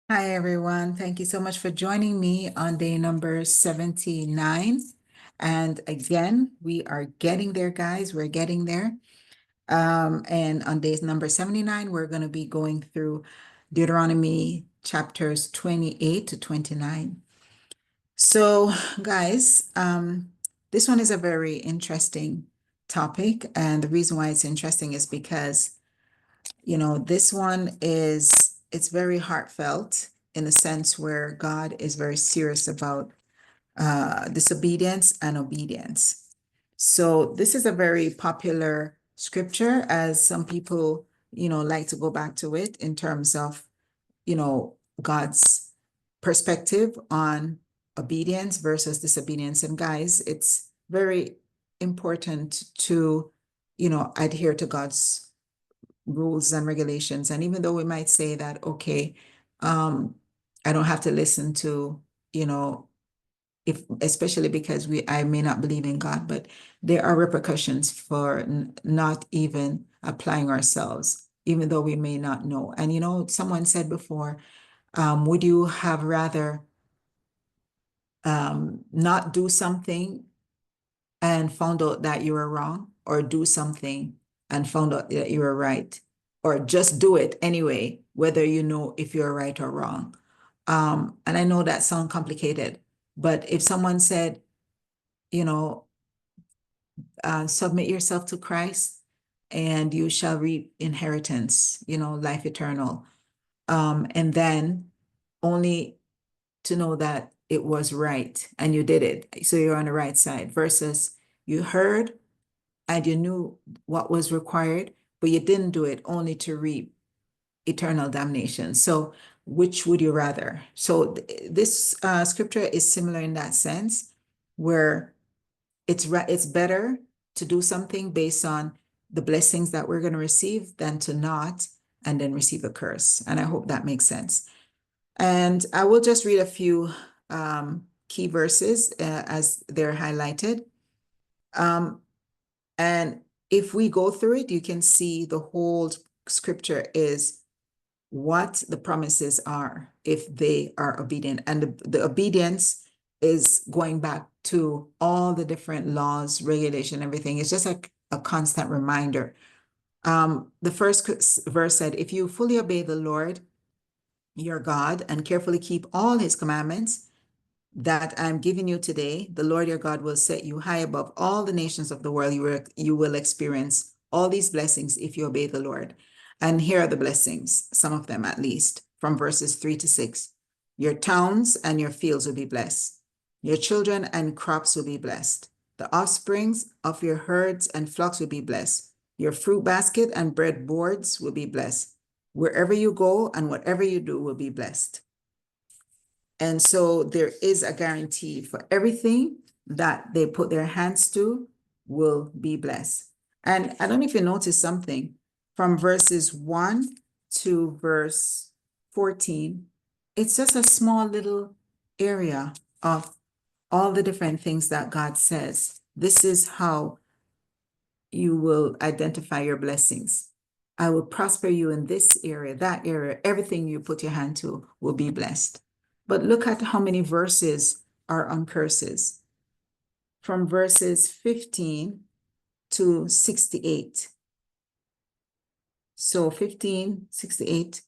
Hi, everyone. Thank you so much for joining me on day number 79. And again, we are getting there, guys. We're getting there. And on day number 79, we're going to be going through Deuteronomy chapters 28 to 29. So, guys, this one is a very interesting topic. And the reason why it's interesting is because this one it's very heartfelt in a sense where God is very serious about disobedience and obedience. So this is a very popular scripture as some people, like to go back to it in terms of, God's perspective on obedience versus disobedience. And guys, it's very important to, adhere to God's rules and regulations. And even though we might say that, okay, um, I don't have to listen to, you know, if especially because I may not believe in God, but there are repercussions for not even applying ourselves, even though we may not know. And someone said before, would you have rather not do something and found out that you were wrong, or do something and found out that you were right, or just do it anyway, whether you know if you're right or wrong. And I know that sounds complicated, but if someone said, you know, submit yourself to Christ and you shall reap inheritance, life eternal. And then only to know that it was right and you did it. So you're on the right side versus you heard and you knew what was required, but you didn't do it only to reap eternal damnation. So, which would you rather? So, this scripture is similar in that sense, where it's better to do something based on the blessings that we're going to receive than to not and then receive a curse. And I hope that makes sense. And I will just read a few key verses as they're highlighted. Um, and if we go through it, you can see the whole scripture is what the promises are if they are obedient. And the obedience is going back to all the different laws, regulation, everything. It's just like a constant reminder. The first verse said, if you fully obey the Lord your God and carefully keep all his commandments, that I'm giving you today, the Lord your God will set you high above all the nations of the world. You will experience all these blessings if you obey the Lord. And here are the blessings, some of them at least, from verses 3 to 6. Your towns and your fields will be blessed. Your children and crops will be blessed. The offsprings of your herds and flocks will be blessed. Your fruit basket and bread boards will be blessed. Wherever you go and whatever you do will be blessed. And so there is a guarantee for everything that they put their hands to will be blessed. And I don't know if you notice something from verses 1 to verse 14. It's just a small little area of all the different things that God says. This is how you will identify your blessings. I will prosper you in this area, that area. Everything you put your hand to will be blessed. But look at how many verses are on curses. From verses 15 to 68. So 15, 68.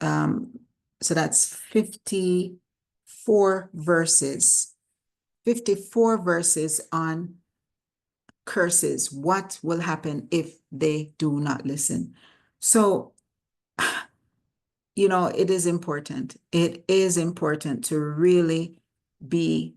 So that's 54 verses. 54 verses on curses. What will happen if they do not listen? So, it is important. It is important to really be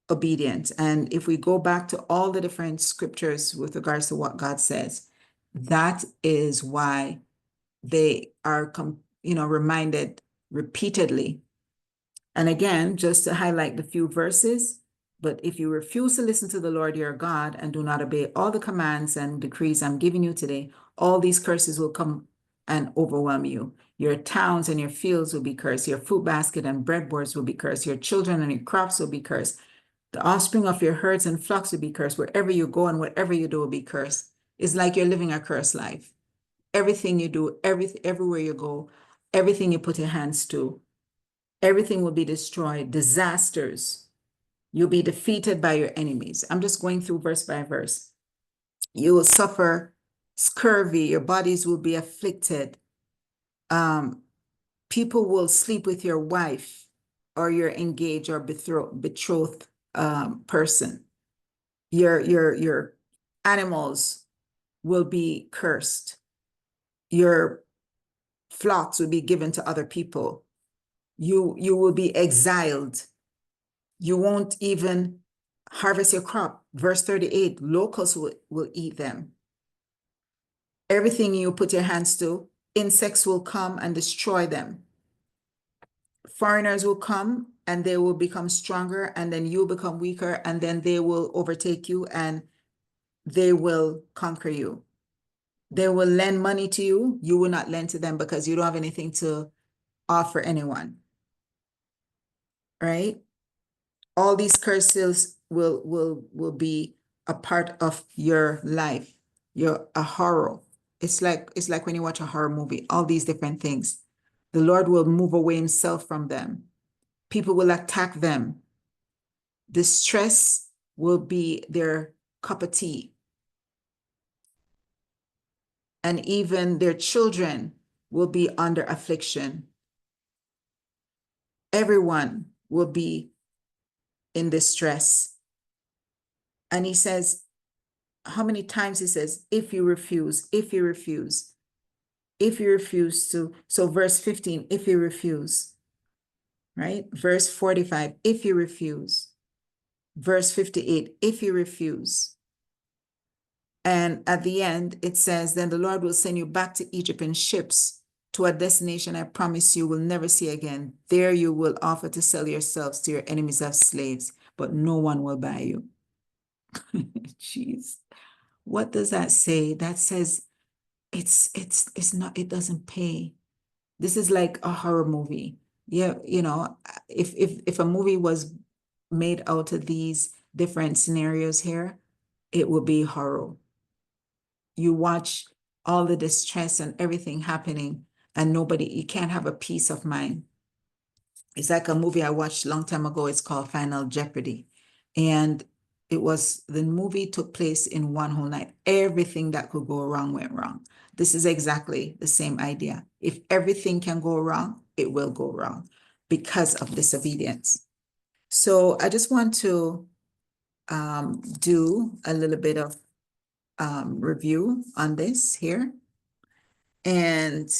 obedient. And if we go back to all the different scriptures with regards to what God says, that is why they are, reminded repeatedly. And again, just to highlight the few verses, but if you refuse to listen to the Lord your God and do not obey all the commands and decrees I'm giving you today, all these curses will come and overwhelm you. Your towns and your fields will be cursed. Your fruit basket and breadboards will be cursed. Your children and your crops will be cursed. The offspring of your herds and flocks will be cursed. Wherever you go and whatever you do will be cursed. It's like you're living a cursed life. Everything you do, everywhere you go, everything you put your hands to Everything will be destroyed. Disasters. You'll be defeated by your enemies. I'm just going through verse by verse. You will suffer scurvy. Your bodies will be afflicted. People will sleep with your wife or your engaged or betrothed person. Your animals will be cursed. Your flocks will be given to other people. You will be exiled. You won't even harvest your crop. Verse 38, locusts will eat them. Everything you put your hands to, insects will come and destroy them. Foreigners will come and they will become stronger, and then you'll become weaker, and then they will overtake you and they will conquer you. They will lend money to you. You will not lend to them because you don't have anything to offer anyone. Right? All these curses will be a part of your life. You're a horror. It's like when you watch a horror movie, all these different things. The Lord will move away himself from them. People will attack them. Distress will be their cup of tea. And even their children will be under affliction. Everyone will be in distress. And he says, how many times he says, if you refuse, if you refuse, if you refuse to, so verse 15, if you refuse, right? Verse 45, if you refuse. Verse 58, if you refuse. And at the end, it says, then the Lord will send you back to Egypt in ships to a destination I promise you will never see again. There you will offer to sell yourselves to your enemies as slaves, but no one will buy you. Jeez. What does that say? That says it's not, it doesn't pay. This is like a horror movie. Yeah, if a movie was made out of these different scenarios here, it would be horror. You watch all the distress and everything happening, and you can't have a peace of mind. It's like a movie I watched a long time ago. It's called Final Jeopardy. And the movie took place in one whole night. Everything that could go wrong went wrong. This is exactly the same idea. If everything can go wrong, it will go wrong because of disobedience. So I just want to do a little bit of review on this here. And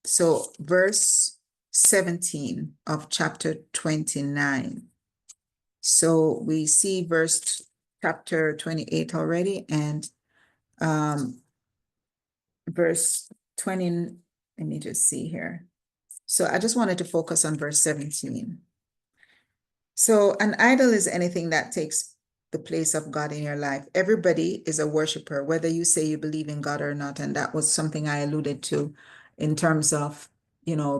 so verse 17 of chapter 29. So we see chapter 28 already, and verse 20, let me just see here. So I just wanted to focus on verse 17. So an idol is anything that takes the place of God in your life. Everybody is a worshiper, whether you say you believe in God or not. And that was something I alluded to in terms of,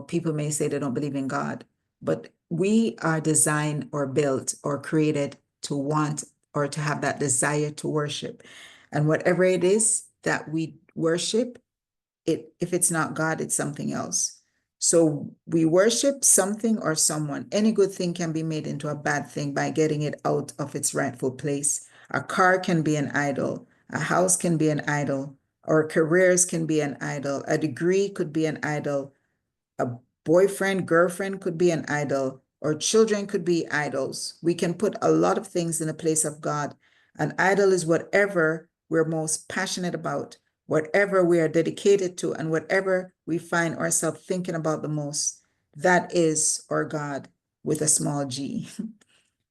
people may say they don't believe in God, but we are designed or built or created to want or to have that desire to worship. And whatever it is that we worship, if it's not God, it's something else. So we worship something or someone. Any good thing can be made into a bad thing by getting it out of its rightful place. A car can be an idol. A house can be an idol. Or careers can be an idol. A degree could be an idol. A boyfriend, girlfriend could be an idol. Or children could be idols. We can put a lot of things in the place of God. An idol is whatever we're most passionate about, whatever we are dedicated to, and whatever we find ourselves thinking about the most. That is our God with a small g.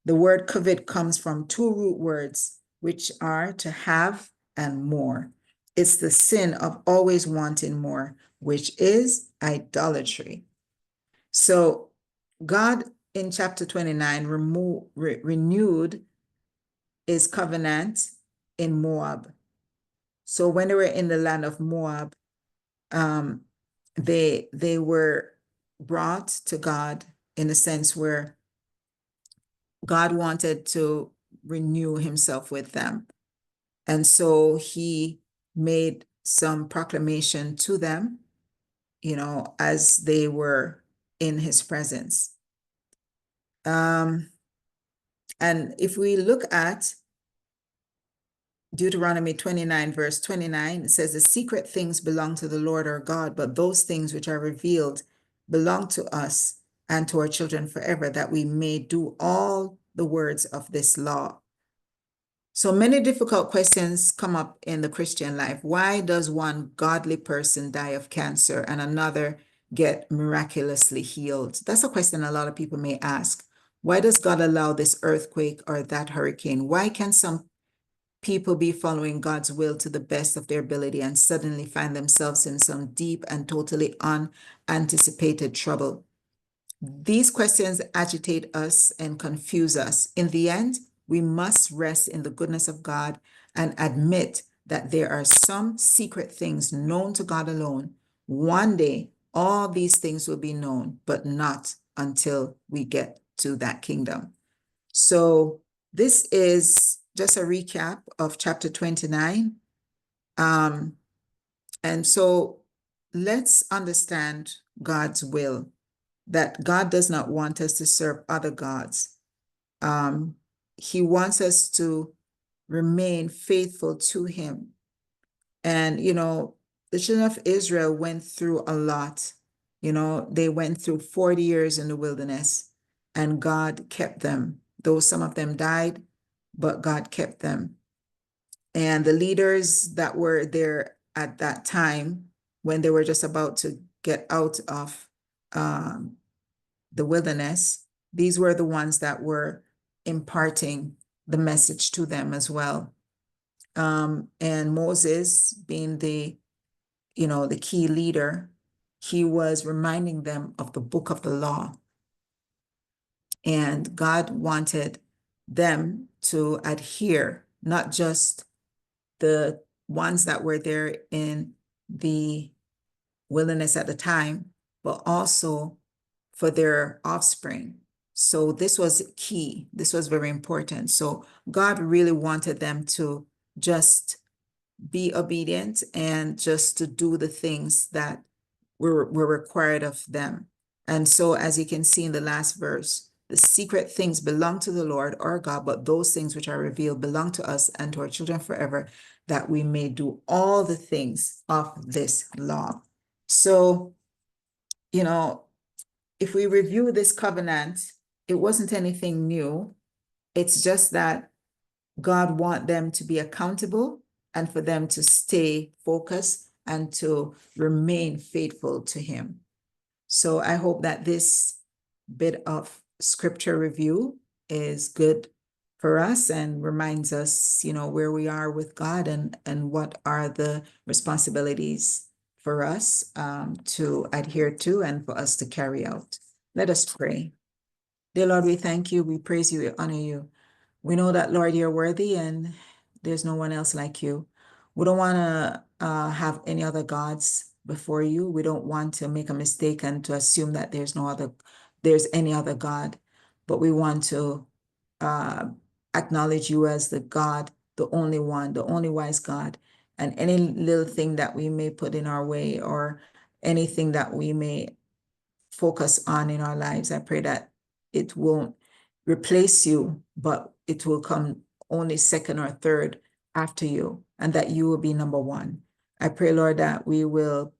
The word covet comes from two root words, which are to have and more. It's the sin of always wanting more, which is idolatry. So God in chapter 29 renewed his covenant in Moab. So when they were in the land of Moab, they were brought to God in a sense where God wanted to renew himself with them. And so he made some proclamation to them. as they were in his presence. And if we look at Deuteronomy 29, verse 29, it says, the secret things belong to the Lord our God, but those things which are revealed belong to us and to our children forever, that we may do all the words of this law. So many difficult questions come up in the Christian life. Why does one godly person die of cancer and another get miraculously healed? That's a question a lot of people may ask. Why does God allow this earthquake or that hurricane? Why can some people be following God's will to the best of their ability and suddenly find themselves in some deep and totally unanticipated trouble? These questions agitate us and confuse us. In the end, we must rest in the goodness of God and admit that there are some secret things known to God alone. One day, all these things will be known, but not until we get to that kingdom. So this is just a recap of chapter 29. And so let's understand God's will, that God does not want us to serve other gods. He wants us to remain faithful to him. And, the children of Israel went through a lot. They went through 40 years in the wilderness, and God kept them. Though some of them died, but God kept them. And the leaders that were there at that time, when they were just about to get out of the wilderness, these were the ones that were imparting the message to them as well. And Moses, being the key leader, he was reminding them of the book of the law. And God wanted them to adhere, not just the ones that were there in the wilderness at the time, but also for their offspring. So this was key. This was very important. So God really wanted them to just be obedient and just to do the things that were required of them. And so, as you can see in the last verse, the secret things belong to the Lord our God, but those things which are revealed belong to us and to our children forever, that we may do all the things of this law. So, if we review this covenant, it wasn't anything new. It's just that God wants them to be accountable and for them to stay focused and to remain faithful to him. So I hope that this bit of scripture review is good for us and reminds us, where we are with God and what are the responsibilities for us to adhere to and for us to carry out. Let us pray. Dear Lord, we thank you, we praise you, we honor you. We know that, Lord, you're worthy and there's no one else like you. We don't want to have any other gods before you. We don't want to make a mistake and to assume that there's any other God, but we want to acknowledge you as the God, the only one, the only wise God. And any little thing that we may put in our way or anything that we may focus on in our lives, I pray that it won't replace you, but it will come only second or third after you, and that you will be number one. I pray, Lord, that we will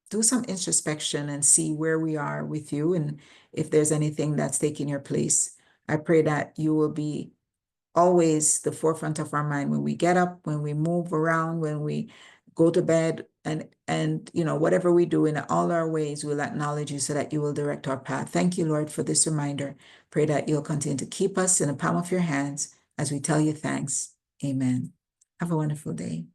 do some introspection and see where we are with you and if there's anything that's taking your place. I pray that you will be always the forefront of our mind when we get up, when we move around, when we go to bed, and whatever we do in all our ways, we'll acknowledge you so that you will direct our path. Thank you, Lord, for this reminder. Pray that you'll continue to keep us in the palm of your hands as we tell you thanks. Amen. Have a wonderful day.